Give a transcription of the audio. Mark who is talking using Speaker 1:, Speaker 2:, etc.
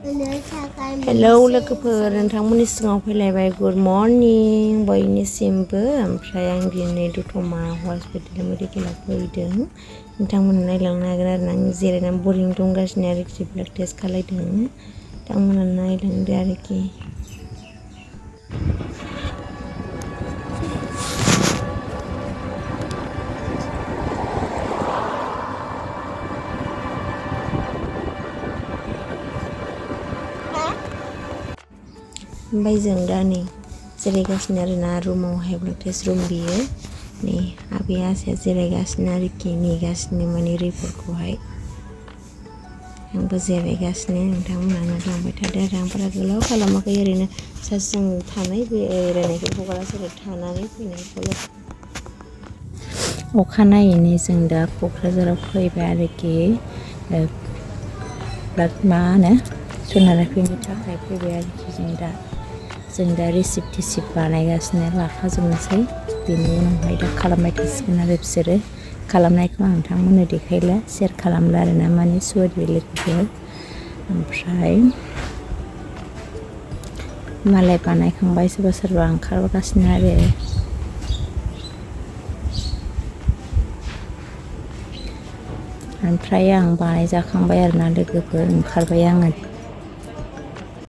Speaker 1: Hello लोगोफोर, नोंथांमोननि सिगाङाव फैलायबाय। गुड मर्निं बयनिसिमबो। ओमफ्राय आं दिनै दतमा हस्पिटाल मेडिकेलाव फैदों। नोंथांमोना नायलांनो हागोन आरो ना। आं जिरायनानै बरिं दंगासिनो आरोखि, ब्लाड टेस्ट खालायदों। नोंथांमोना नायलांदो आरोखि। ओमफ्राय जों दा नै जिरायगासिनो आरोना रुमावहाय, ब्लाड टेस्ट रुम बियो। नै आबै आसाया जिरायगासिनो आरोखि, नेगासिनो माने रिपर्टखौहाय। आंबो जिरायगासिनो, नोंथांमोना लांबाय थादो आरो आं बारा गोलाव खालामाखै, ओरैनो सासे जों थानाय बेरायनायखौ हगारासै आरो थानानै फैनायखौल'। अखानायैनो जों दा क'क्राझाराव फैबाय आरोखि, मा होनो सन'ग्राफिनि थाखाय फैबाय आरोखि। जों दा रिसिप्ट टिसिप्ट बानायगासिनो, लाखाजोबनोसै। बेनि उनावहाय दा खालामबाय थासिगोन आरो बिसोरो। खालामनायखौ आं नोंथांमोननो देखायला, सेयार खालामला आरो ना, माने सरि लोगोफोर। ओमफ्राय मालाय बानायखांबाय, सोरबा सोरबा ओंखारगासिनो आरो। ओमफ्राय आं बानायजाखांबाय आरोना लोगोफोर, ओंखारबाय आङो।